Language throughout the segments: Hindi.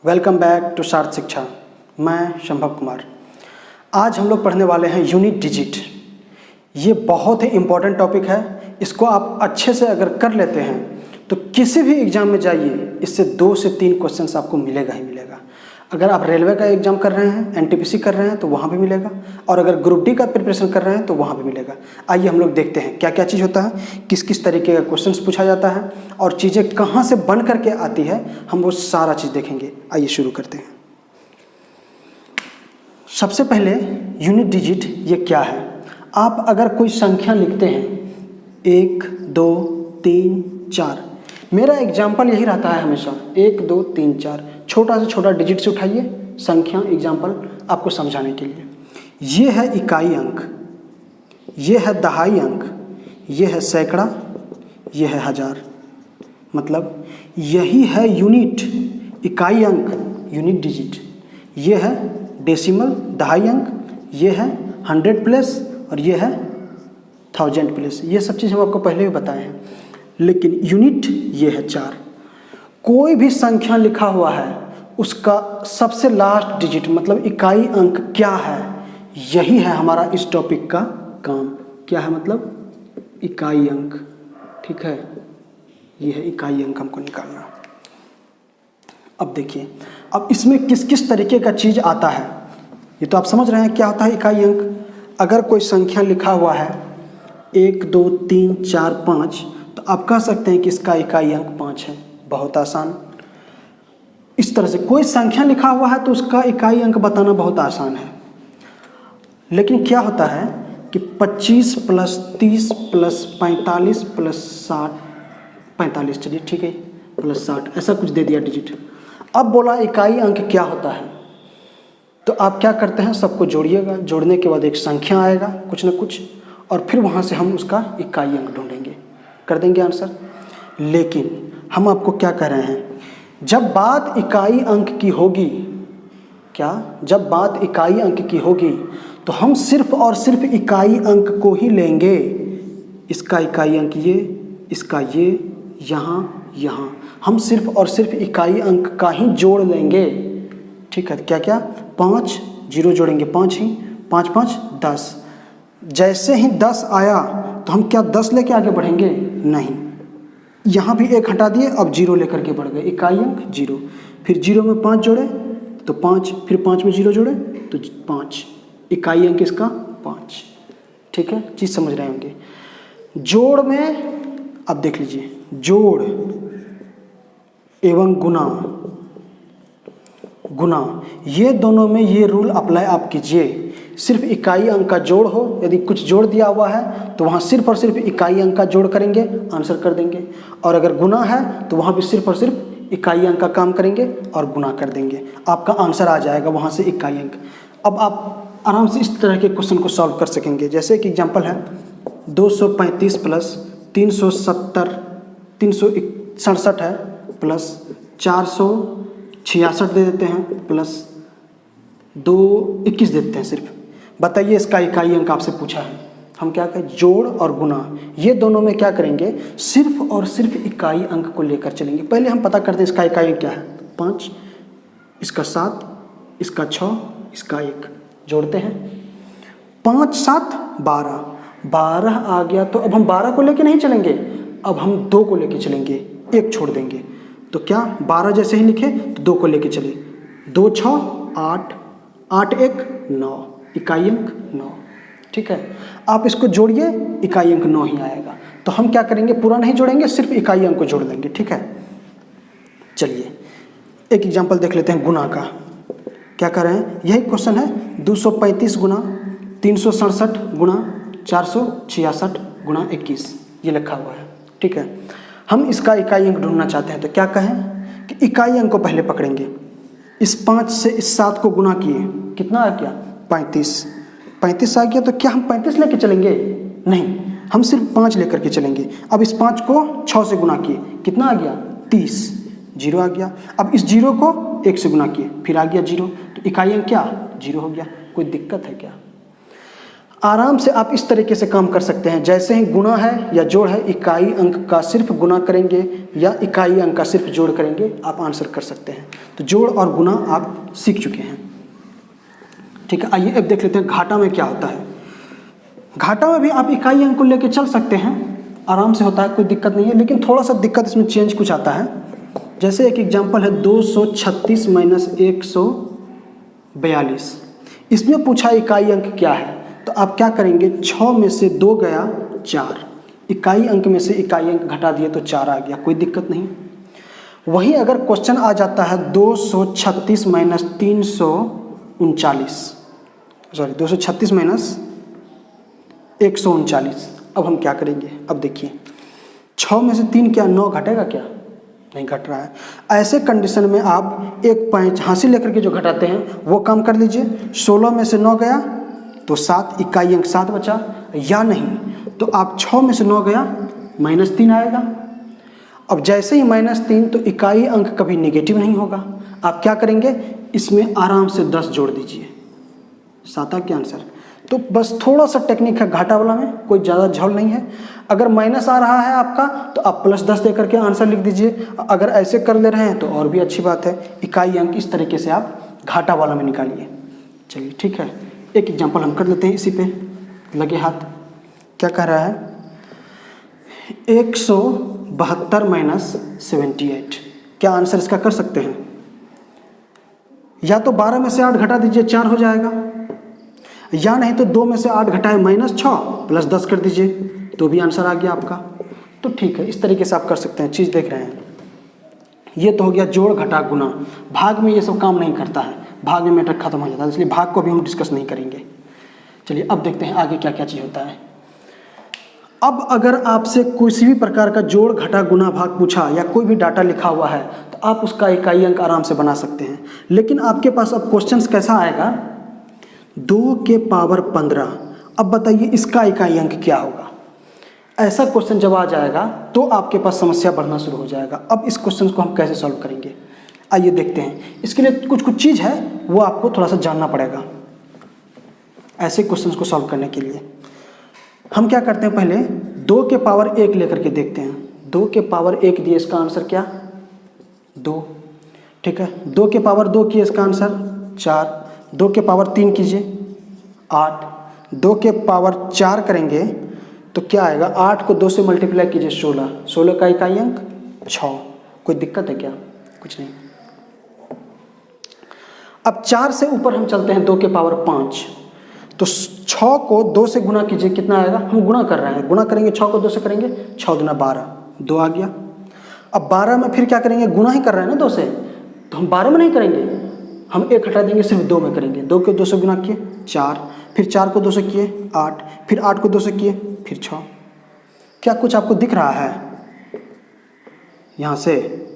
वेलकम बैक टू सार्थ शिक्षा। मैं संभव कुमार। आज हम लोग पढ़ने वाले हैं यूनिट डिजिट। ये बहुत ही इम्पोर्टेंट टॉपिक है। इसको आप अच्छे से अगर कर लेते हैं तो किसी भी एग्ज़ाम में जाइए, इससे 2 से 3 क्वेश्चंस आपको मिलेगा ही मिलेगा। अगर आप रेलवे का एग्ज़ाम कर रहे हैं, एनटीपीसी कर रहे हैं तो वहाँ भी मिलेगा, और अगर ग्रुप डी का प्रिपरेशन कर रहे हैं तो वहाँ भी मिलेगा। आइए हम लोग देखते हैं क्या क्या चीज़ होता है, किस किस तरीके का क्वेश्चंस पूछा जाता है और चीज़ें कहाँ से बन करके आती है, हम वो सारा चीज़ देखेंगे। आइए शुरू करते हैं। सबसे पहले यूनिट डिजिट ये क्या है। आप अगर कोई संख्या लिखते हैं 1 2 3 4, मेरा एग्जाम्पल यही रहता है हमेशा 1 2 3 4, छोटा से छोटा डिजिट से उठाइए संख्या, एग्जाम्पल आपको समझाने के लिए। ये है इकाई अंक, ये है दहाई अंक, ये है सैकड़ा, ये है हजार। मतलब यही है यूनिट, इकाई अंक यूनिट डिजिट। ये है डेसिमल दहाई अंक, ये है 100 प्लस और ये है 1000 प्लस। ये सब चीज़ हम आपको पहले भी बताए हैं, लेकिन यूनिट ये है 4। कोई भी संख्या लिखा हुआ है उसका सबसे लास्ट डिजिट मतलब इकाई अंक क्या है, यही है हमारा इस टॉपिक का काम। क्या है मतलब इकाई अंक, ठीक है। ये है इकाई अंक हमको निकालना। अब देखिए, अब इसमें किस किस तरीके का चीज़ आता है ये तो आप समझ रहे हैं क्या होता है इकाई अंक। अगर कोई संख्या लिखा हुआ है 1 2 3 4 5, तो आप कह सकते हैं कि इसका इकाई अंक 5 है। बहुत आसान। इस तरह से कोई संख्या लिखा हुआ है तो उसका इकाई अंक बताना बहुत आसान है। लेकिन क्या होता है कि 25 प्लस 30 प्लस 45 प्लस 60, 45 चलिए ठीक है, प्लस 60, ऐसा कुछ दे दिया डिजिट। अब बोला इकाई अंक क्या होता है, तो आप क्या करते हैं, सबको जोड़िएगा। जोड़ने के बाद एक संख्या आएगा कुछ ना कुछ, और फिर वहाँ से हम उसका इकाई अंक ढूंढेंगे, कर देंगे आंसर। लेकिन हम आपको क्या कह रहे हैं, जब बात इकाई अंक की होगी, क्या जब बात इकाई अंक की होगी तो हम सिर्फ और सिर्फ इकाई अंक को ही लेंगे। इसका इकाई अंक ये, इसका ये, यहाँ यहाँ, हम सिर्फ और सिर्फ इकाई अंक का ही जोड़ लेंगे, ठीक है। क्या क्या 5 जीरो जोड़ेंगे, 5 ही 5 5 10। जैसे ही 10 आया तो हम क्या 10 लेके आगे बढ़ेंगे, नहीं। यहाँ भी 1 हटा दिए, अब 0 लेकर के बढ़ गए, इकाई अंक 0। फिर 0 में 5 जोड़े तो 5, फिर 5 में 0 जोड़े तो 5, इकाई अंक इसका 5, ठीक है। चीज़ समझ रहे होंगे। जोड़ में अब देख लीजिए, जोड़ एवं गुना, गुना ये दोनों में ये रूल अप्लाई आप कीजिए। सिर्फ इकाई अंक का जोड़ हो, यदि कुछ जोड़ दिया हुआ है तो वहाँ सिर्फ और सिर्फ इकाई अंक का जोड़ करेंगे, आंसर कर देंगे। और अगर गुना है तो वहाँ भी सिर्फ और सिर्फ इकाई अंक का काम करेंगे और गुना कर देंगे, आपका आंसर आ जाएगा वहाँ से इकाई अंक। अब आप आराम से इस तरह के क्वेश्चन को सॉल्व कर सकेंगे। जैसे कि एग्जाम्पल है 235 प्लस 370, 367 है, प्लस 466 दे देते हैं, प्लस 221 देते हैं सिर्फ। बताइए इसका इकाई अंक आपसे पूछा है। हम क्या करें, जोड़ और गुना ये दोनों में क्या करेंगे, सिर्फ और सिर्फ इकाई अंक को लेकर चलेंगे। पहले हम पता करते हैं इसका इकाई अंक क्या है। 5, इसका 7, इसका 6, इसका 1, जोड़ते हैं। 5 7 12, 12 आ गया तो अब हम 12 को लेके नहीं चलेंगे, अब हम 2 को लेके चलेंगे, 1 छोड़ देंगे। तो क्या 12 जैसे ही लिखे तो 2 को लेके चले, 2 6 8, 8 1 9, इकाई अंक 9, ठीक है। आप इसको जोड़िए, इकाई अंक 9 ही आएगा। तो हम क्या करेंगे, पूरा नहीं जोड़ेंगे, सिर्फ इकाई अंक को जोड़ देंगे, ठीक है। चलिए एक एग्जांपल देख लेते हैं गुना का। क्या कर रहे हैं, यही क्वेश्चन है। 235 गुना 367 गुना 466 गुना 21, ये लिखा हुआ है, ठीक है। हम इसका इकाई अंक ढूंढना चाहते हैं तो क्या कहें कि इकाई अंक को पहले पकड़ेंगे। इस 5 से इस 7 को गुना किए, कितना आ गया 35, 35 आ गया। तो क्या हम 35 लेके चलेंगे, नहीं, हम सिर्फ 5 लेकर के चलेंगे। अब इस 5 को 6 से गुना किए, कितना आ गया 30, 0 आ गया। अब इस 0 को 1 से गुना किए, फिर आ गया 0, तो इकाई अंक क्या 0 हो गया। कोई दिक्कत है क्या। आराम से आप इस तरीके से काम कर सकते हैं। जैसे ही गुणा है या जोड़ है, इकाई अंक का सिर्फ गुणा करेंगे या इकाई अंक का सिर्फ जोड़ करेंगे, आप आंसर कर सकते हैं। तो जोड़ और गुणा आप सीख चुके हैं, ठीक है। आइए अब देख लेते हैं घाटा में क्या होता है। घाटा में भी आप इकाई अंक को लेकर चल सकते हैं, आराम से होता है, कोई दिक्कत नहीं है। लेकिन थोड़ा सा दिक्कत इसमें चेंज कुछ आता है। जैसे एक एग्जांपल है 236 माइनस 142, इसमें पूछा इकाई अंक क्या है, तो आप क्या करेंगे, 6 में से 2 गया 4, इकाई अंक में से इकाई अंक घटा दिए तो 4 आ गया, कोई दिक्कत नहीं। वहीं अगर क्वेश्चन आ जाता है 236 माइनस 339, सॉरी 236 माइनस 139, अब हम क्या करेंगे, अब देखिए 6 में से 3 क्या 9 घटेगा क्या, नहीं घट रहा है। ऐसे कंडीशन में आप एक पैंच हासिल लेकर के जो घटाते हैं वो काम कर लीजिए। 16 में से 9 गया तो 7, इकाई अंक 7 बचा, या नहीं तो आप 6 में से 9 गया -3 आएगा। अब जैसे ही -3 तो इकाई अंक कभी नेगेटिव नहीं होगा। आप क्या करेंगे, इसमें आराम से 10 जोड़ दीजिए, 7 आ गया आंसर। तो बस थोड़ा सा टेक्निक है घाटा वाला में, कोई ज़्यादा झोल नहीं है। अगर माइनस आ रहा है आपका तो आप +10 दे करके आंसर लिख दीजिए। अगर ऐसे कर ले रहे हैं तो और भी अच्छी बात है। इकाई अंक इस तरीके से आप घाटा वाला में निकालिए। चलिए ठीक है, एक एग्जांपल हम कर लेते हैं इसी पे लगे हाथ। क्या कह रहा है, 172 माइनस 78, क्या आंसर इसका कर सकते हैं। या तो 12 में से 8 घटा दीजिए, 4 हो जाएगा, या नहीं तो 2 में से 8 घटाए -6 +10 कर दीजिए तो भी आंसर आ गया आपका। तो ठीक है, इस तरीके से आप कर सकते हैं। चीज़ देख रहे हैं, ये तो हो गया जोड़ घटा गुना। भाग में ये सब काम नहीं करता है, भाग में मैटर खत्म हो जाता है, इसलिए भाग को भी हम डिस्कस नहीं करेंगे। चलिए अब देखते हैं आगे क्या क्या चीज़ होता है। अब अगर आपसे किसी भी प्रकार का जोड़ घटा गुना भाग पूछा या कोई भी डाटा लिखा हुआ है तो आप उसका इकाई अंक आराम से बना सकते हैं। लेकिन आपके पास अब क्वेश्चन कैसा आएगा, 2 के पावर 15, अब बताइए इसका इकाई अंक क्या होगा। ऐसा क्वेश्चन जब आ जाएगा तो आपके पास समस्या बढ़ना शुरू हो जाएगा। अब इस क्वेश्चन को हम कैसे सॉल्व करेंगे, आइए देखते हैं। इसके लिए कुछ चीज़ है वो आपको थोड़ा सा जानना पड़ेगा। ऐसे क्वेश्चन को सॉल्व करने के लिए हम क्या करते हैं, पहले 2 के पावर 1 लेकर के देखते हैं। 2 के पावर 1 दिए, इसका आंसर क्या 2, ठीक है। 2 के पावर 2 किए, इसका आंसर 4। 2 के पावर 3 कीजिए 8। 2 के पावर 4 करेंगे तो क्या आएगा, 8 को 2 से मल्टीप्लाई कीजिए 16। 16 का इकाई अंक 6, कोई दिक्कत है क्या, कुछ नहीं। अब 4 से ऊपर हम चलते हैं 2 के पावर 5, तो 6 को 2 से गुना कीजिए, कितना आएगा, हम गुणा कर रहे हैं, गुणा करेंगे 6 को 2 से करेंगे, 6 दूना 12, 2 आ गया। अब 12 में फिर क्या करेंगे, गुना ही कर रहे हैं ना 2 से, तो हम 12 में नहीं करेंगे, हम 1 हटा देंगे, सिर्फ 2 में करेंगे। 2 को 2 से गुना किए 4, फिर 4 को 2 से किए 8, फिर 8 को 2 से किए फिर 6। क्या कुछ आपको दिख रहा है यहाँ से,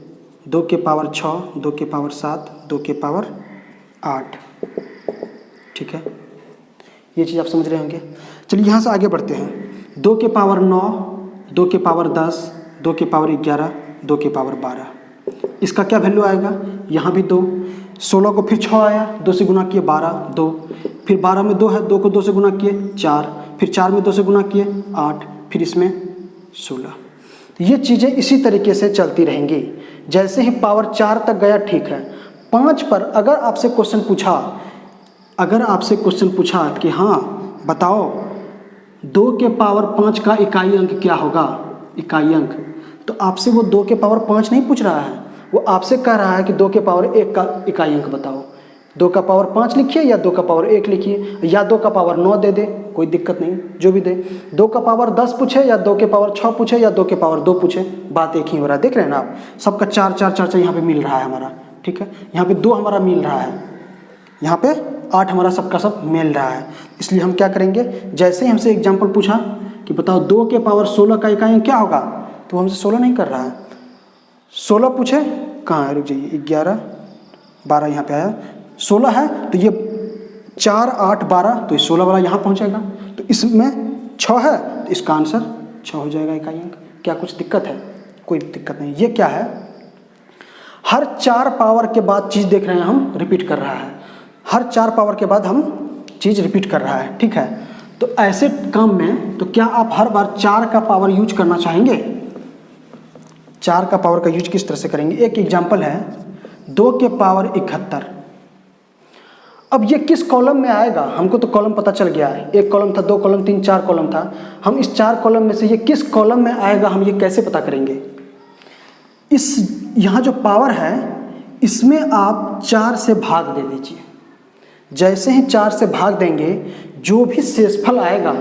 2 के पावर 6, 2 के पावर 7, 2 के पावर 8, ठीक है, ये चीज़ आप समझ रहे होंगे। चलिए यहाँ से आगे बढ़ते हैं। 2 के पावर 9, 2 के पावर 10, 2 के पावर 11, 2 के पावर 12, इसका क्या वैल्यू आएगा, यहाँ भी 2। 16 को फिर 6 आया, 2 से गुना किए 12, 2, फिर 12 में 2 है, 2 को 2 से गुना किए 4, फिर 4 में 2 से गुना किए 8, फिर इसमें 16। ये चीज़ें इसी तरीके से चलती रहेंगी। जैसे ही पावर 4 तक गया ठीक है। 5 पर अगर आपसे क्वेश्चन पूछा, कि हाँ बताओ 2 के पावर 5 का इकाई अंक क्या होगा, इकाई अंक, तो आपसे वो 2 के पावर 5 नहीं पूछ रहा है, वो आपसे कह रहा है कि 2 के पावर 1 का इकाई अंक बताओ। 2 का पावर 5 लिखिए या 2 का पावर 1 लिखिए, या 2 का पावर 9 दे दे, कोई दिक्कत नहीं, जो भी दे। 2 का पावर 10 पूछे या 2 के पावर 6 पूछे या 2 के पावर 2 पूछे, बात एक ही हो रहा है। देख रहे हैं ना आप, सबका 4 4 4 4 यहाँ पे मिल रहा है हमारा, ठीक है। यहाँ पे 2 हमारा मिल रहा है, यहाँ पे 8 हमारा सबका सब मिल रहा है। इसलिए हम क्या करेंगे, जैसे ही हमसे एग्जाम्पल पूछा कि बताओ 2 के पावर 16 का इकाई अंक क्या होगा, तो हमसे 16 नहीं कर रहा है। 16 पूछे, कहाँ है, रुक जाइए, 11 12 यहाँ पे आया, 16 है तो ये 4 8 12, तो ये 16 वाला यहाँ पहुँचेगा। तो इसमें 6 है तो इसका आंसर 6 हो जाएगा इकाई अंक। क्या कुछ दिक्कत है, कोई दिक्कत नहीं। ये क्या है, हर 4 पावर के बाद चीज़ देख रहे हैं हम, रिपीट कर रहा है। हर 4 पावर के बाद हम चीज़ रिपीट कर रहा है, ठीक है। तो ऐसे काम में तो क्या आप हर बार 4 का पावर यूज करना चाहेंगे? 4 का पावर का यूज किस तरह से करेंगे? एक एग्जाम्पल है 2 के पावर 71। अब ये किस कॉलम में आएगा? हमको तो कॉलम पता चल गया है, एक कॉलम था, 2 कॉलम, 3, 4 कॉलम था। हम इस 4 कॉलम में से ये किस कॉलम में आएगा हम ये कैसे पता करेंगे? इस यहाँ जो पावर है इसमें आप 4 से भाग दे दीजिए। जैसे ही 4 से भाग देंगे जो भी शेषफल आएगा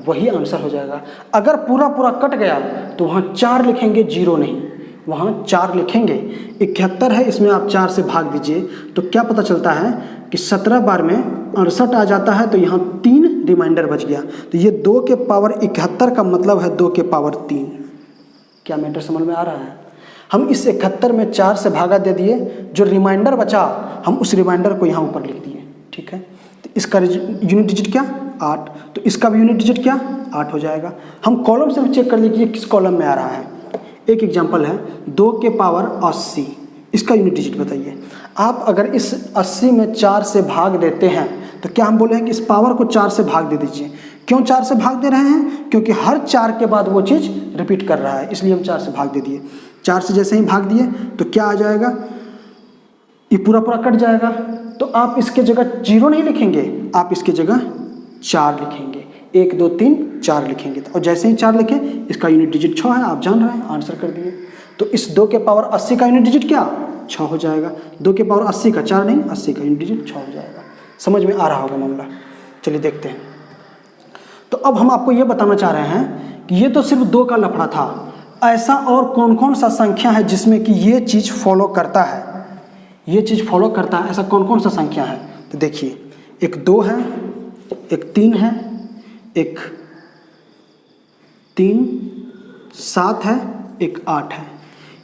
वही आंसर हो जाएगा। अगर पूरा पूरा कट गया तो वहाँ 4 लिखेंगे, 0 नहीं, वहाँ 4 लिखेंगे। 71 है, इसमें आप 4 से भाग दीजिए तो क्या पता चलता है कि 17 बार में 68 आ जाता है, तो यहाँ 3 रिमाइंडर बच गया। तो ये 2 के पावर 71 का मतलब है 2 के पावर 3। क्या मैटर समझ में आ रहा है? हम इस 71 में 4 से भागा दे दिए, जो रिमाइंडर बचा हम उस रिमाइंडर को यहाँ ऊपर लिख दिए। ठीक है, तो इसका यूनिट डिजिट क्या? 8। तो इसका भी यूनिट डिजिट क्या? 8 हो जाएगा। हम कॉलम से भी चेक कर लीजिए किस कॉलम में आ रहा है। एक एग्जांपल है 2 के पावर 80, इसका यूनिट डिजिट बताइए। आप अगर इस 80 में 4 से भाग देते हैं तो क्या हम बोले हैं कि इस पावर को 4 से भाग दे दीजिए। क्यों 4 से भाग दे रहे हैं? क्योंकि हर 4 के बाद वो चीज़ रिपीट कर रहा है, इसलिए हम 4 से भाग दे दिए। 4 से जैसे ही भाग दिए तो क्या आ जाएगा? ये पूरा पूरा कट जाएगा। तो आप इसके जगह 0 नहीं लिखेंगे, आप इसके जगह 4 लिखेंगे। 1 2 3 4 लिखेंगे। और जैसे ही 4 लिखें इसका यूनिट डिजिट 6 है, आप जान रहे हैं, आंसर कर दिए। तो इस 2 के पावर 80 का यूनिट डिजिट क्या? 6 हो जाएगा। 2 के पावर 80 का 4 नहीं, 80 का यूनिट डिजिट 6 हो जाएगा। समझ में आ रहा होगा मामला? चलिए देखते हैं। तो अब हम आपको ये बताना चाह रहे हैं कि ये तो सिर्फ 2 का लफड़ा था, ऐसा और कौन कौन सा संख्या है जिसमें कि ये चीज़ फॉलो करता है, ये चीज़ फॉलो करता है, ऐसा कौन कौन सा संख्या है? तो देखिए, एक 2 है, एक 3 है, एक 3 7 है, एक 8 है।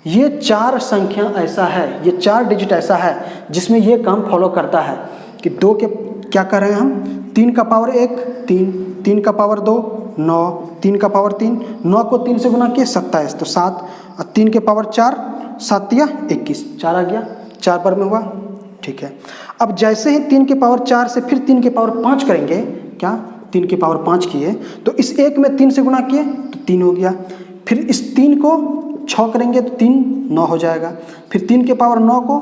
ये 4 संख्या ऐसा है, ये 4 डिजिट ऐसा है जिसमें ये काम फॉलो करता है कि 2 के क्या कर रहे हैं हम? 3 का पावर 1 3, 3 का पावर 2 9, 3 का पावर 3, 9 को 3 से गुना किए 27, तो 7, और 3 के पावर 4 7 या 21, 4 आ गया, 4 पर में हुआ। ठीक है, अब जैसे ही 3 के पावर 4 से फिर 3 के पावर 5 करेंगे, क्या 3 के पावर 5 किए तो इस 1 में 3 से गुना किए तो 3 हो गया। फिर इस 3 को 6 करेंगे तो 3 9 हो जाएगा। फिर 3 के पावर 9 को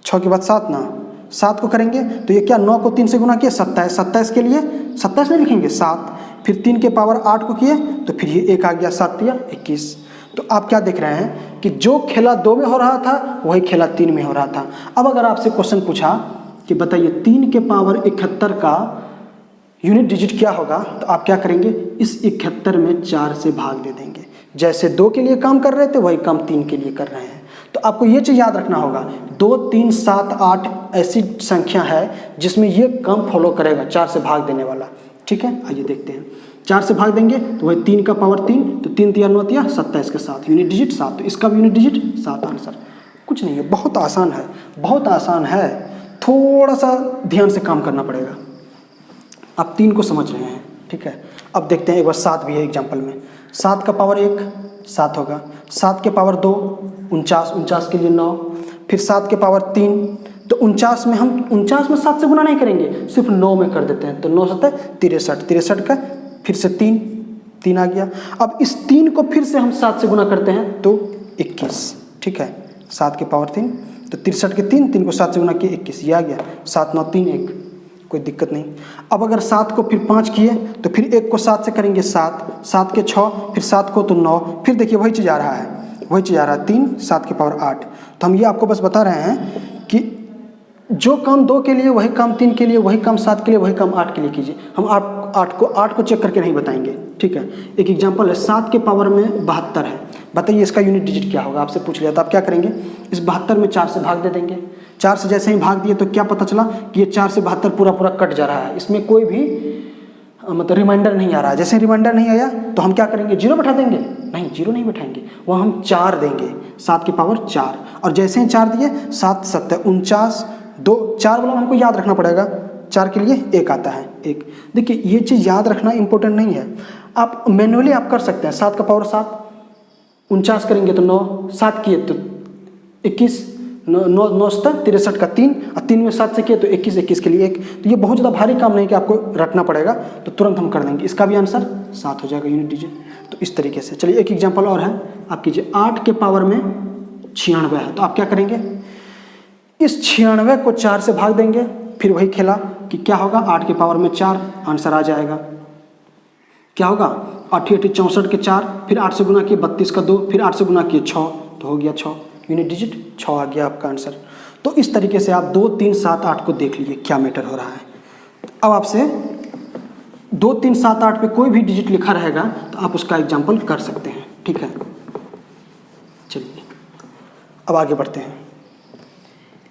6 के बाद 7 ना, 7 को करेंगे तो ये क्या 9 को 3 से गुना किए 27, 27 के लिए 27 नहीं लिखेंगे 7। फिर 3 के पावर 8 को किए तो फिर ये 1 आ गया, 7 या 21। तो आप क्या देख रहे हैं कि जो खेला 2 में हो रहा था वही खेला 3 में हो रहा था। अब अगर आपसे क्वेश्चन पूछा कि बताइए 3 के पावर 71 का यूनिट डिजिट क्या होगा, तो आप क्या करेंगे? इस 71 में 4 से भाग दे देंगे। जैसे 2 के लिए काम कर रहे थे वही काम 3 के लिए कर रहे हैं। तो आपको ये चीज़ याद रखना होगा, 2 3 7 8 ऐसी संख्या है जिसमें ये काम फॉलो करेगा, 4 से भाग देने वाला। ठीक है, आइए देखते हैं। 4 से भाग देंगे तो वही 3 का पावर 3, तो 3 3 9 3 27 के साथ यूनिट डिजिट 7, तो इसका भी यूनिट डिजिट 7 आंसर। कुछ नहीं है, बहुत आसान है, बहुत आसान है, थोड़ा सा ध्यान से काम करना पड़ेगा। आप 3 को समझ रहे हैं, ठीक है। अब देखते हैं, एक बार 7 भी है एग्जाम्पल में। 7 का पावर 1 7 होगा, 7 के पावर 2 49, 49 के लिए 9, फिर 7 के पावर 3, तो 49 में हम 49 में 7 से गुना नहीं करेंगे, सिर्फ 9 में कर देते हैं, तो 9 7 63, 63 का फिर से 3 आ गया। अब इस 3 को फिर से हम 7 से गुना करते हैं तो 21, ठीक है। 7 के पावर 3 तो 63 के 3 को 7 से गुना किए 21, ये आ गया 7 9 3 1, कोई दिक्कत नहीं। अब अगर 7 को फिर 5 किए तो फिर 1 को 7 से करेंगे 7, 7 के 6, फिर 7 को तो 9, फिर देखिए वही चीज़ आ रहा है, वही चीज़ आ रहा है 3 7 के पावर 8। तो हम ये आपको बस बता रहे हैं कि जो काम 2 के लिए वही काम 3 के लिए, वही काम 7 के लिए, वही काम 8 के लिए कीजिए। हम 8 को चेक करके नहीं बताएंगे, ठीक है। एक एग्जांपल है, 7 के पावर में 72 है, बताइए इसका यूनिट डिजिट क्या होगा, आपसे पूछ लिया तो आप क्या करेंगे? इस 72 में 4 से भाग दे देंगे। 4 से जैसे ही भाग दिए तो क्या पता चला कि ये 4 से 72 पूरा पूरा कट जा रहा है, इसमें कोई भी मतलब रिमाइंडर नहीं आ रहा है। जैसे रिमाइंडर नहीं आया तो हम क्या करेंगे? 0 बैठा देंगे? नहीं, 0 नहीं बैठाएंगे, वहाँ हम 4 देंगे, 7 के पावर 4, और जैसे ही 4 दिए 7 7 49, 2 4 वाला हमको याद रखना पड़ेगा, 4 के लिए 1 आता है 1। देखिए ये चीज़ याद रखना इंपॉर्टेंट नहीं है, आप मैनुअली आप कर सकते हैं। 7 का पावर 7, 49 करेंगे तो 9, 7 किए तो 21, 9 63 का 3 और 3 में 7 से किए तो 21 21 के लिए 1। तो ये बहुत ज़्यादा भारी काम नहीं कि आपको रटना पड़ेगा, तो तुरंत हम कर देंगे। इसका भी आंसर 7 हो जाएगा यूनिट डिजिट। तो इस तरीके से चलिए एक एग्जाम्पल और है, आप कीजिए 8 के पावर में 96 है, तो आप क्या करेंगे, इस 96 को 4 से भाग देंगे, फिर वही खेला कि क्या होगा, 8 के पावर में 4 आंसर आ जाएगा। क्या होगा, 8 8 64 के 4, फिर 8 से गुना किए 32 का 2, फिर 8 से गुना किए 6, तो हो गया 6, यूनिट डिजिट 6 आ गया आपका आंसर। तो इस तरीके से आप 2 3 7 8 को देख लीजिए क्या मैटर हो रहा है। अब आपसे 2 3 7 8 पे कोई भी डिजिट लिखा रहेगा तो आप उसका एग्जाम्पल कर सकते हैं, ठीक है। चलिए अब आगे बढ़ते हैं।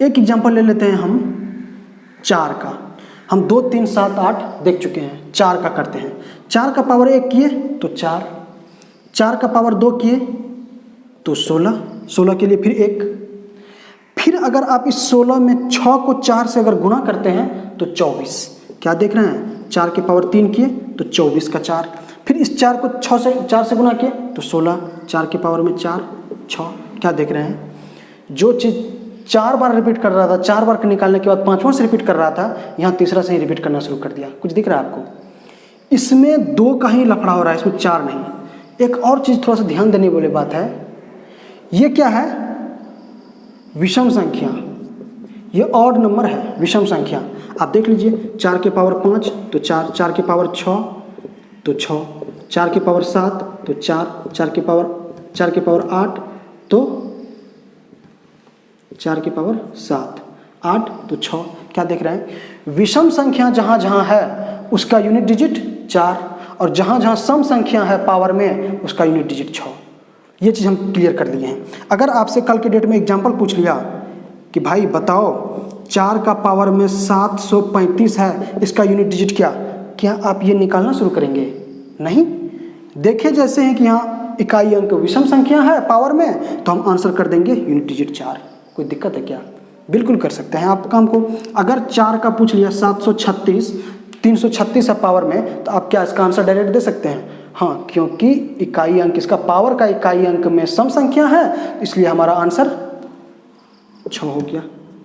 एक एग्जाम्पल ले लेते हैं हम 4 का। हम 2 3 7 8 देख चुके हैं, 4 का करते हैं। 4 का पावर 1 किए तो 4, 4 का पावर 2 किए तो 16, 16 के लिए फिर 1, फिर अगर आप इस 16 में 6 को 4 से अगर गुणा करते हैं तो 24। क्या देख रहे हैं, 4 के पावर 3 किए तो 24 का 4, फिर इस 4 को 4 से गुणा किए तो 16, 4 के पावर में 4 6। क्या देख रहे हैं, जो चीज़ 4 बार रिपीट कर रहा था, 4 बार निकालने के बाद 5वां से रिपीट कर रहा था, यहाँ तीसरा से ही रिपीट करना शुरू कर दिया। कुछ दिख रहा है आपको, इसमें 2 का ही लफड़ा हो रहा है, इसमें 4 नहीं। एक और चीज़ थोड़ा सा ध्यान देने वाली बात है, ये क्या है, विषम संख्या, ये ऑड नंबर है, विषम संख्या। आप देख लीजिए, 4 के पावर 5 तो 4, 4 के पावर 6 तो 6, 4 के पावर 7 तो 4, 4 के पावर 8 तो 4 के पावर 7 8 तो 6। क्या देख रहे हैं, विषम संख्या जहाँ जहाँ है उसका यूनिट डिजिट 4, और जहाँ जहाँ सम संख्या है पावर में उसका यूनिट डिजिट 6। ये चीज़ हम क्लियर कर लिए हैं। अगर आपसे कल के डेट में एग्जाम्पल पूछ लिया कि भाई बताओ 4 का पावर में 735 है, इसका यूनिट डिजिट क्या आप ये निकालना शुरू करेंगे? नहीं। देखे जैसे हैं कि यहाँ इकाई अंक विषम संख्या है पावर में, तो हम आंसर कर देंगे यूनिट डिजिट 4। कोई दिक्कत है क्या? बिल्कुल कर सकते हैं आप काम को। अगर 4 का पूछ लिया 736 336 है पावर में, तो आप क्या इसका आंसर डायरेक्ट दे सकते हैं? हाँ, क्योंकि इकाई अंक इसका पावर का इकाई अंक में सम संख्या है, इसलिए हमारा आंसर 6 हो गया।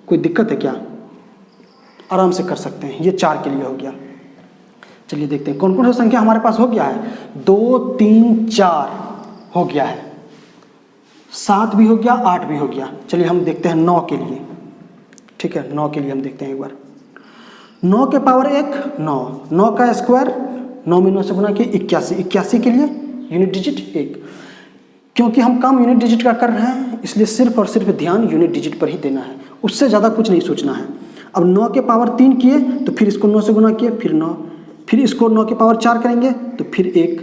कोई दिक्कत है क्या? आराम से कर सकते हैं। ये 4 के लिए हो गया। चलिए देखते हैं कौन कौन सा संख्या हमारे पास हो गया है। 2 3 4 हो गया है, 7 भी हो गया, 8 भी हो गया। चलिए हम देखते हैं 9 के लिए। ठीक है, 9 के लिए हम देखते हैं एक बार। 9 के पावर 1 9, 9 का स्क्वायर, 9 में 9 से गुना किया 81, 81 के लिए यूनिट डिजिट 1। क्योंकि हम काम यूनिट डिजिट का कर रहे हैं, इसलिए सिर्फ और सिर्फ ध्यान यूनिट डिजिट पर ही देना है, उससे ज़्यादा कुछ नहीं सोचना है। अब 9 के पावर 3 किए तो फिर इसको 9 से गुना किए, फिर 9, फिर इसको 9 के पावर 4 करेंगे तो फिर 1।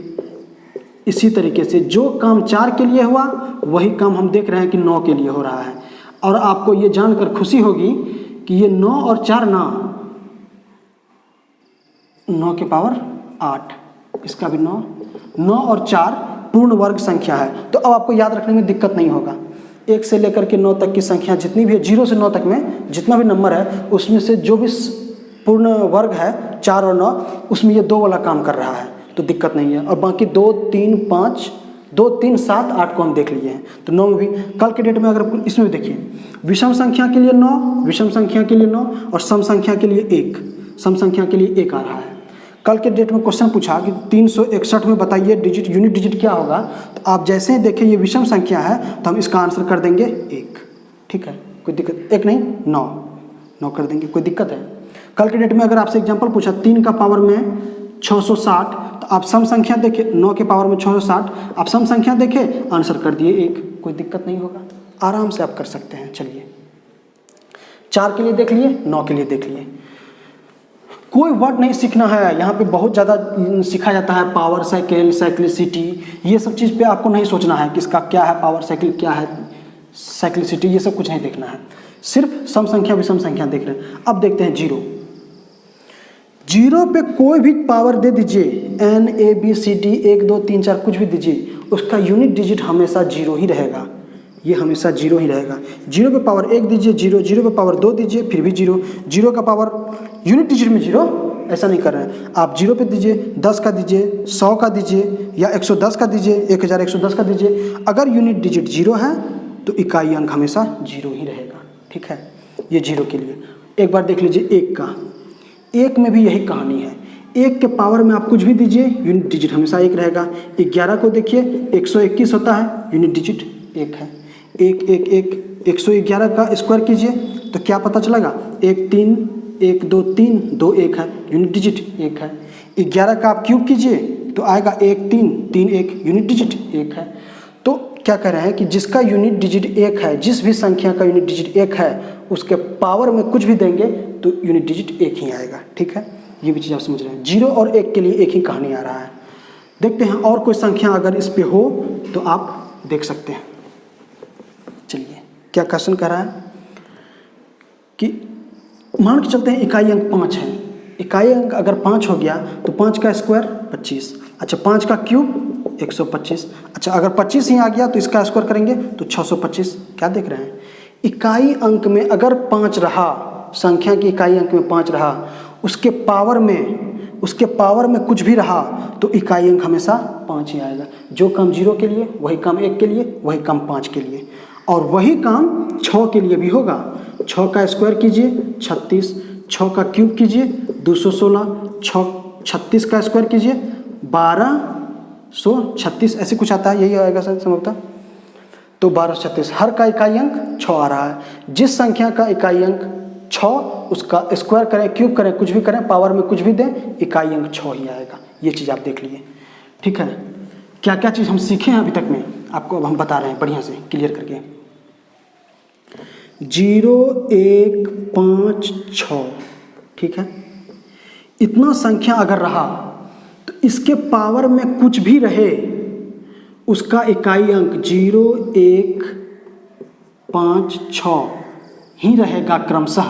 इसी तरीके से जो काम 4 के लिए हुआ वही काम हम देख रहे हैं कि 9 के लिए हो रहा है। और आपको ये जानकर खुशी होगी कि ये 9 और 4 9 के पावर 8, इसका भी 9 और 4 पूर्ण वर्ग संख्या है। तो अब आपको याद रखने में दिक्कत नहीं होगा। 1 से लेकर के 9 तक की संख्या जितनी भी है, 0 से 9 तक में जितना भी नंबर है उसमें से जो भी पूर्ण वर्ग है 4 और 9, उसमें ये 2 वाला काम कर रहा है, तो दिक्कत नहीं है। और बाकी 2 3 5 2 3 7 8 को हम देख लिए हैं। तो 9 में भी कल के डेट में अगर इसमें देखिए, विषम संख्या के लिए 9, विषम संख्या के लिए 9 और सम संख्या के लिए 1, सम संख्या के लिए 1 आ रहा है। कल के डेट में क्वेश्चन पूछा कि 361 में बताइए डिजिट यूनिट डिजिट क्या होगा, तो आप जैसे ही देखें ये विषम संख्या है तो हम इसका आंसर कर देंगे 1। ठीक है, कोई दिक्कत, 1 नहीं 9 कर देंगे, कोई दिक्कत है? कल के डेट में अगर आपसे एग्जांपल पूछा 3 का पावर में 660, तो आप सम संख्या देखें, 9 के पावर में 660, आप सम संख्या देखें, आंसर कर दिए 1। कोई दिक्कत नहीं होगा, आराम से आप कर सकते हैं। चलिए 4 के लिए देख लिए, 9 के लिए देख लिए। कोई वर्ड नहीं सीखना है, यहाँ पे बहुत ज़्यादा सिखाया जाता है, पावर साइकिल, साइक्लिसिटी, ये सब चीज़ पे आपको नहीं सोचना है कि इसका क्या है, पावर साइकिल क्या है, साइक्लिसिटी, ये सब कुछ नहीं देखना है। सिर्फ सम संख्या विषम संख्या देख रहे हैं। अब देखते हैं 0 पे कोई भी पावर दे दीजिए, n a b c d 1 2 3 4 कुछ भी दीजिए, उसका यूनिट डिजिट हमेशा 0 ही रहेगा। ये हमेशा 0 ही रहेगा। 0 पे पावर 1 दीजिए 0, 0 पे पावर 2 दीजिए फिर भी 0, 0 का पावर यूनिट डिजिट में 0, ऐसा नहीं कर रहे हैं आप। 0 पे दीजिए, 10 का दीजिए, 100 का दीजिए या 110 का दीजिए, 1110 का दीजिए। अगर यूनिट डिजिट 0 है तो इकाई अंक हमेशा 0 ही रहेगा। ठीक है, ये 0 के लिए। एक बार देख लीजिए 1 का, 1 में भी यही कहानी है। 1 के पावर में आप कुछ भी दीजिए, यूनिट डिजिट हमेशा 1 रहेगा। 11 को देखिए 121 होता है, यूनिट डिजिट 1 है। 1 1 1 111 का स्क्वायर कीजिए तो क्या पता चलेगा, 1 3 1 2 3 2 1 है, यूनिट डिजिट 1 है। 11 का आप क्यूब कीजिए तो आएगा 1 3 3 1, यूनिट डिजिट 1 है। तो क्या कह रहे हैं कि जिसका यूनिट डिजिट 1 है, जिस भी संख्या का यूनिट डिजिट 1 है, उसके पावर में कुछ भी देंगे तो यूनिट डिजिट 1 ही आएगा। ठीक है, ये भी चीज़ आप समझ रहे हैं। 0 और 1 के लिए एक ही कहानी आ रहा है। देखते हैं और कोई संख्या अगर इस पे हो तो आप देख सकते हैं। चलिए, क्या क्वेश्चन कह रहा है कि मान के चलते हैं इकाई अंक 5 है। इकाई अंक अगर 5 हो गया तो 5 का स्क्वायर 25। अच्छा, 5 का क्यूब 125। अच्छा, अगर 25 ही आ गया तो इसका स्क्वायर करेंगे तो 625। क्या देख रहे हैं, इकाई अंक में अगर 5 रहा, संख्या की इकाई अंक में 5 रहा, उसके पावर में कुछ भी रहा तो इकाई अंक हमेशा 5 ही आएगा। जो काम 0 के लिए वही काम 1 के लिए, वही काम 5 के लिए, और वही काम 6 के लिए भी होगा। 6 का स्क्वायर कीजिए 36, 6 का क्यूब कीजिए 216, 36 का स्क्वायर कीजिए 1236, ऐसे कुछ आता है, यही आएगा सर समझता। तो 1236, हर का इकाई अंक 6 आ रहा है। जिस संख्या का इकाई अंक 6, उसका स्क्वायर करें, क्यूब करें, कुछ भी करें, पावर में कुछ भी दें, इकाई अंक 6 ही आएगा। ये चीज़ आप देख लिए। ठीक है, क्या क्या चीज़ हम सीखे हैं अभी तक में, आपको अब हम बता रहे हैं बढ़िया से क्लियर करके। 0 1 5 6, ठीक है, इतना संख्या अगर रहा तो इसके पावर में कुछ भी रहे, उसका इकाई अंक 0 1 5 6 ही रहेगा क्रमशः।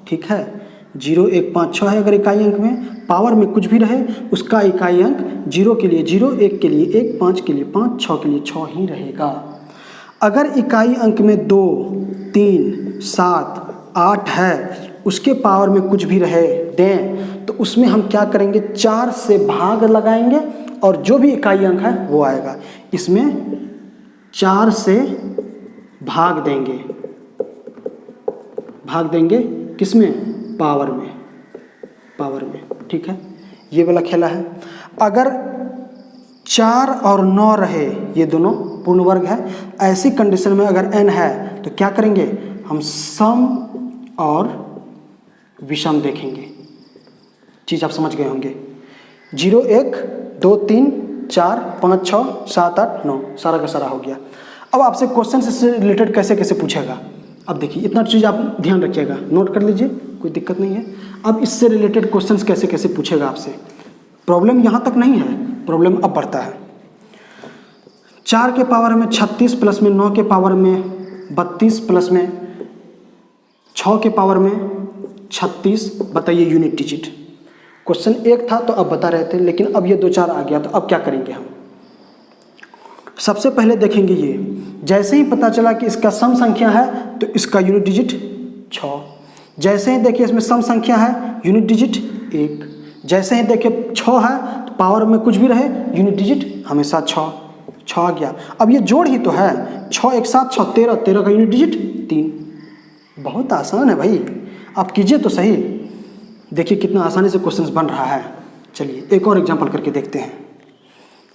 ठीक है, 0 1 5 6 है अगर इकाई अंक में, पावर में कुछ भी रहे, उसका इकाई अंक 0 के लिए 0, 1 के लिए 1, 5 के लिए 5, 6 के लिए 6 ही रहेगा। अगर इकाई अंक में 2 3 7 8 है, उसके पावर में कुछ भी रहे दें, तो उसमें हम क्या करेंगे, 4 से भाग लगाएंगे और जो भी इकाई अंक है वो आएगा। इसमें 4 से भाग देंगे किसमें, पावर में। ठीक है, ये वाला खेला है। अगर 4 और 9 रहे, ये दोनों पूर्ण वर्ग है, ऐसी कंडीशन में अगर n है तो क्या करेंगे, हम सम और विषम देखेंगे। चीज़ आप समझ गए होंगे। 0 1 2 3 4 5 6 7 8 9, सारा का सारा हो गया। अब आपसे क्वेश्चन से रिलेटेड कैसे कैसे पूछेगा, अब देखिए, इतना चीज़ आप ध्यान रखिएगा, नोट कर लीजिए, कोई दिक्कत नहीं है। अब इससे रिलेटेड क्वेश्चंस कैसे कैसे पूछेगा आपसे। प्रॉब्लम यहाँ तक नहीं है, प्रॉब्लम अब बढ़ता है। 4 के पावर में 36 प्लस में 9 के पावर में 32 प्लस में 6 के पावर में 36, बताइए यूनिट डिजिट। क्वेश्चन 1 था तो अब बता रहे थे, लेकिन अब ये 2 4 आ गया, तो अब क्या करेंगे हम। सबसे पहले देखेंगे ये, जैसे ही पता चला कि इसका सम संख्या है तो इसका यूनिट डिजिट 6। जैसे ही देखिए इसमें सम संख्या है, यूनिट डिजिट 1। जैसे ही देखिए 6 है तो पावर में कुछ भी रहे, यूनिट डिजिट हमेशा 6 आ गया। अब ये जोड़ ही तो है, 6 1 7 6 13, 13 का यूनिट डिजिट 3। बहुत आसान है भाई, आप कीजिए तो सही। देखिए कितना आसानी से क्वेश्चन बन रहा है। चलिए एक और एग्जाम्पल करके देखते हैं।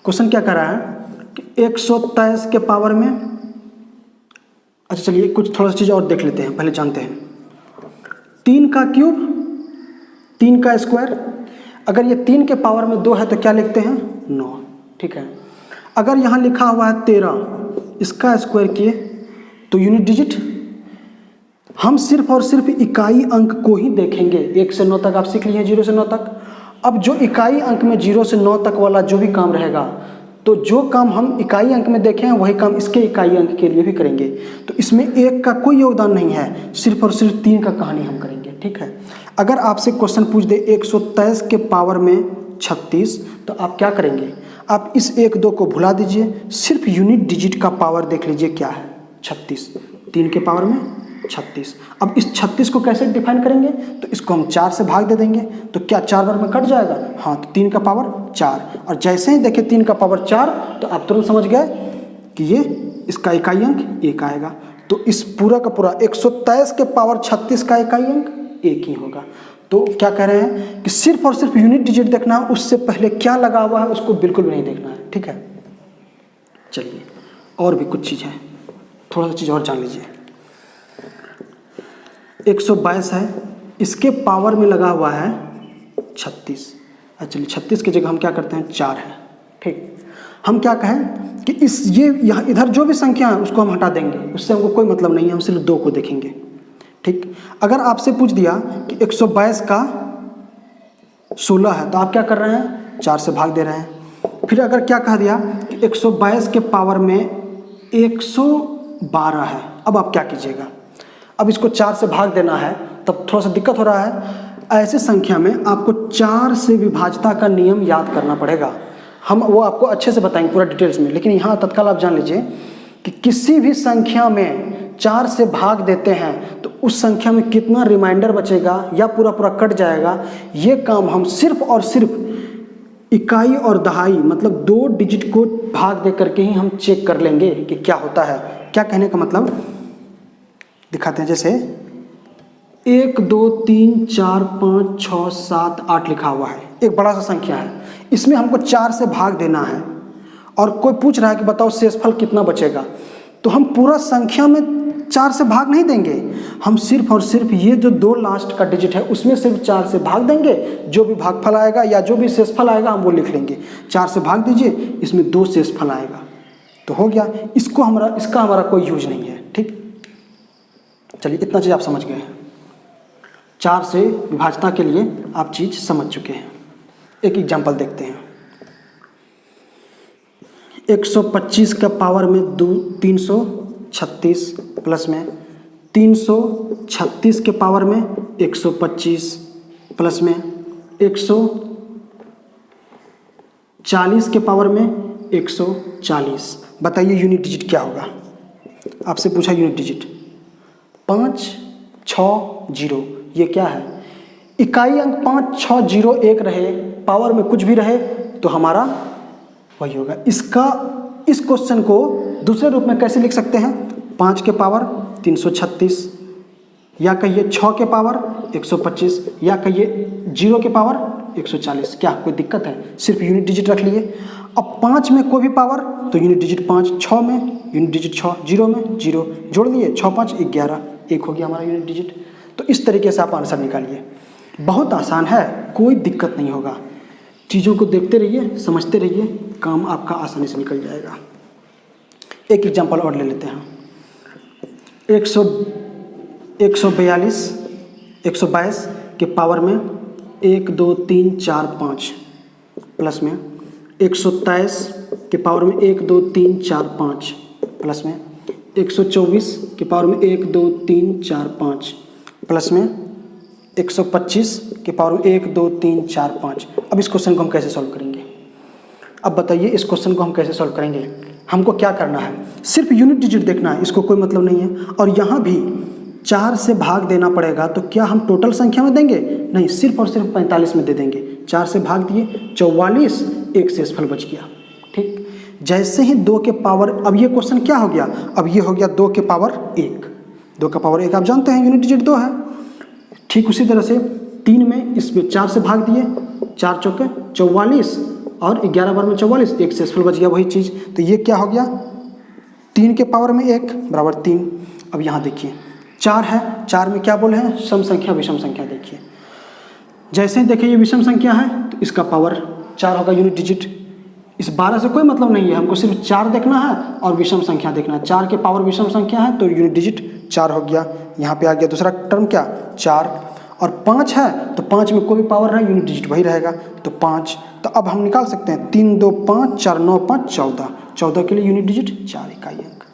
क्वेश्चन क्या कर रहा है कि 123 के पावर में, अच्छा चलिए कुछ थोड़ा सा चीज़ और देख लेते हैं, पहले जानते हैं। 3 का क्यूब 3 का स्क्वायर, अगर ये 3 के पावर में 2 है तो क्या लिखते हैं, 9। ठीक है, अगर यहाँ लिखा हुआ है 13, इसका स्क्वायर किए तो यूनिट डिजिट, हम सिर्फ और सिर्फ इकाई अंक को ही देखेंगे। 1 से 9 तक आप सीख लिए, 0 से 9 तक। अब जो इकाई अंक में 0 से 9 तक वाला जो भी काम रहेगा, तो जो काम हम इकाई अंक में देखें वही काम इसके इकाई अंक के लिए भी करेंगे। तो इसमें 1 का कोई योगदान नहीं है, सिर्फ और सिर्फ 3 का कहानी हम करेंगे। ठीक है, अगर आपसे क्वेश्चन पूछ दे 123 के पावर में 36, तो आप क्या करेंगे, आप इस 1 2 को भुला दीजिए, सिर्फ यूनिट डिजिट का पावर देख लीजिए क्या है, 36। 3 के पावर में 36। अब इस 36 को कैसे डिफाइन करेंगे, तो इसको हम 4 से भाग दे देंगे, तो क्या 4 बार में कट जाएगा, हाँ, तो 3 का पावर 4। और जैसे ही देखें 3 का पावर 4, तो आप तुरंत समझ गए कि ये इसका इकाई अंक 1 आएगा। तो इस पूरा का पूरा 123 के पावर 36 का इकाई अंक एक ही होगा। तो क्या कह रहे हैं कि सिर्फ और सिर्फ यूनिट डिजिट देखना है, उससे पहले क्या लगा हुआ है उसको बिल्कुल भी नहीं देखना है, ठीक है। चलिए और भी कुछ चीज़ है, थोड़ा सा चीज़ और जान लीजिए। 122 है, इसके पावर में लगा हुआ है 36। चलिए 36 की जगह हम क्या करते हैं 4 है, ठीक। हम क्या कहें कि इस ये यहाँ इधर जो भी संख्या है उसको हम हटा देंगे, उससे हमको कोई मतलब नहीं है, हम सिर्फ 2 को देखेंगे, ठीक। अगर आपसे पूछ दिया कि 122 का 16 है तो आप क्या कर रहे हैं 4 से भाग दे रहे हैं। फिर अगर क्या कह दिया कि 122 के पावर में 112 है, अब आप क्या कीजिएगा, अब इसको 4 से भाग देना है, तब थोड़ा सा दिक्कत हो रहा है। ऐसे संख्या में आपको 4 से विभाज्यता का नियम याद करना पड़ेगा, हम वो आपको अच्छे से बताएंगे पूरा डिटेल्स में। लेकिन यहाँ तत्काल आप जान लीजिए कि किसी भी संख्या में 4 से भाग देते हैं तो उस संख्या में कितना रिमाइंडर बचेगा या पूरा पूरा कट जाएगा, ये काम हम सिर्फ और सिर्फ इकाई और दहाई मतलब 2 डिजिट को भाग दे करके ही हम चेक कर लेंगे कि क्या होता है। क्या कहने का मतलब दिखाते हैं, जैसे 1 2 3 4 5 6 7 8 लिखा हुआ है, एक बड़ा सा संख्या है, इसमें हमको 4 से भाग देना है और कोई पूछ रहा है कि बताओ शेषफल कितना बचेगा, तो हम पूरा संख्या में 4 से भाग नहीं देंगे, हम सिर्फ और सिर्फ ये जो 2 लास्ट का डिजिट है उसमें सिर्फ 4 से भाग देंगे, जो भी भागफल आएगा या जो भी शेषफल आएगा हम वो लिख लेंगे। 4 से भाग दीजिए, इसमें 2 शेषफल आएगा तो हो गया, इसका हमारा कोई यूज नहीं है, ठीक। चलिए इतना चीज़ आप समझ गए हैं, 4 से विभाज्यता के लिए आप चीज़ समझ चुके हैं। एक एग्जाम्पल देखते हैं। 125 का पावर में 336 प्लस में 336 के पावर में 125 प्लस में 140 के पावर में 140। बताइए यूनिट डिजिट क्या होगा। आपसे पूछा यूनिट डिजिट 5 6 0, ये क्या है, इकाई अंक 5 6 0 1 रहे, पावर में कुछ भी रहे तो हमारा वही होगा। इस क्वेश्चन को दूसरे रूप में कैसे लिख सकते हैं, 5 के पावर 336 या कहिए 6 के पावर 125 या कहिए 0 के पावर 140। क्या कोई दिक्कत है, सिर्फ यूनिट डिजिट रख लिए। अब 5 में कोई भी पावर तो यूनिट डिजिट 5, 6 में यूनिट डिजिट 6, 0 में 0 जोड़ लिए, 6 5 11, 1 हो गया हमारा यूनिट डिजिट। तो इस तरीके से आप आंसर निकालिए, बहुत आसान है, कोई दिक्कत नहीं होगा। चीज़ों को देखते रहिए, समझते रहिए, काम आपका आसानी से निकल जाएगा। एक एग्जांपल और ले लेते हैं। 122 के पावर में 1 2 3 4 5 प्लस में 123 के पावर में 1 2 3 4 5 प्लस में 124 के पावर में 1 2 3 4 5 प्लस में 125 के पावर में 1 2 3 4 5। अब इस क्वेश्चन को हम कैसे सॉल्व करेंगे, अब बताइए इस क्वेश्चन को हम कैसे सॉल्व करेंगे। हमको क्या करना है, सिर्फ यूनिट डिजिट देखना है, इसको कोई मतलब नहीं है। और यहाँ भी 4 से भाग देना पड़ेगा, तो क्या हम टोटल संख्या में देंगे, नहीं, सिर्फ और सिर्फ 45 में दे देंगे। 4 से भाग दिए 44, एक शेषफल बच गया, ठीक। जैसे ही 2 के पावर, अब ये क्वेश्चन क्या हो गया, अब ये हो गया 2 के पावर 1, 2 का पावर 1 आप जानते हैं यूनिट डिजिट 2 है। ठीक उसी तरह से 3 में इसमें 4 से भाग दिए, 4 चौके 44 और 11 बार में 44, एक शेषफल बच गया, वही चीज़। तो ये क्या हो गया, 3 के पावर में 1 बराबर 3। अब यहाँ देखिए 4 है, 4 में क्या बोले हैं, सम संख्या विषम संख्या। देखिए जैसे ही देखिए ये विषम संख्या है तो इसका पावर 4 होगा यूनिट डिजिट। इस 12 से कोई मतलब नहीं है, हमको सिर्फ 4 देखना है और विषम संख्या देखना है। 4 के पावर विषम संख्या है तो यूनिट डिजिट 4 हो गया। यहाँ पे आ गया दूसरा टर्म क्या 4, और 5 है तो 5 में कोई भी पावर है, यूनिट डिजिट वही रहेगा तो 5। तो अब हम निकाल सकते हैं 3 2 5 4 9 5 14, 14 के लिए यूनिट डिजिट 4 इकाई अंक।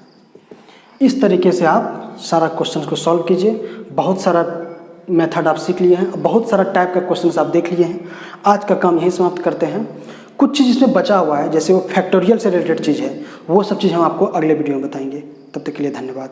इस तरीके से आप सारा क्वेश्चन को सॉल्व कीजिए। बहुत सारा मेथड आप सीख लिए हैं, बहुत सारा टाइप का क्वेश्चन आप देख लिए हैं। आज का काम यही समाप्त करते हैं। कुछ चीज़ इसमें बचा हुआ है, जैसे वो फैक्टोरियल से रिलेटेड चीज़ है, वो सब चीज़ हम आपको अगले वीडियो में बताएंगे। तब तक के लिए धन्यवाद।